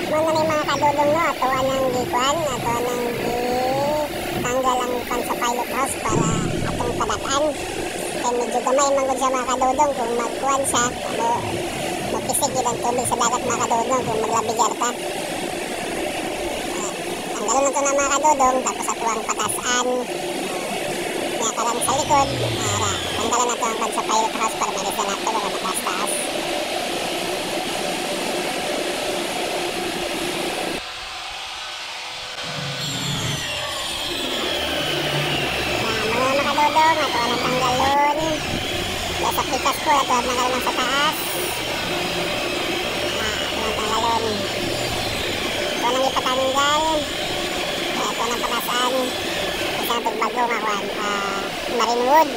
Mo na may mga kadudong no, ato anang gikuan, ato anang tanggal ang kan sa pilot house para atong padakan. Kaya medyo gamay mangod sa mga kadudong kung magkuan siya, ano, magpisig yun ang tubig sa dagat mga kadudong kung maglabigar pa. Tanggalon na ito ng mga kadudong, tapos ato ang patasan. Kaya ka lang sa likod, tanggalan na ito ang kan sa pilot house para malisan natin kung mataas-taas. Ato ang tanggalon. Sa pikas ko, ato ang tanggalon sa taas. Ato ang tanggalon. Ito ang ipatanggal. Ito ang patasan. Ito ang pagbago nga kuhan. Marine wood.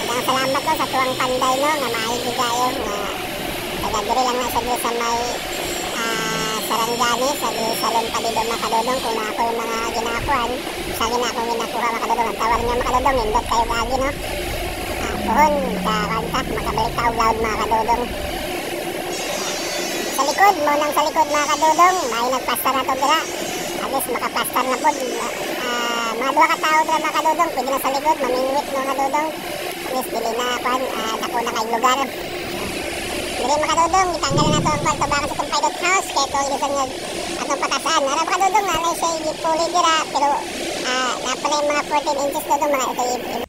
Ang salamat ko sa tuwang panday no, nga maayos kayo. Tagadiri lang na sa may Sarangani, sa salon pa dito mga kadudong kung ako yung mga ginakuan. Sa akin na akong ginakuha mga kadudong. Ang tawag niya mga kadudong, indot kayo lagi no. Puhon, kakanta, makabalik ka loud mga kadudong. Sa likod, munang sa likod mga kadudong, may nagpastar na ito dira. At least makapastar na po. Mga dua katao dira mga kadudong, pwede na sa likod, mamingwit mga kadudong. At least pili na kuhan, dako na kayong lugar. Dili makadudong, itanggal na ito ang kwarto baka sa itong pilot house kaya ito ilisan nga atong patasan. Harap makadudong, nanay siya ipuli dira pero napala yung mga 14 inches dudong mga ito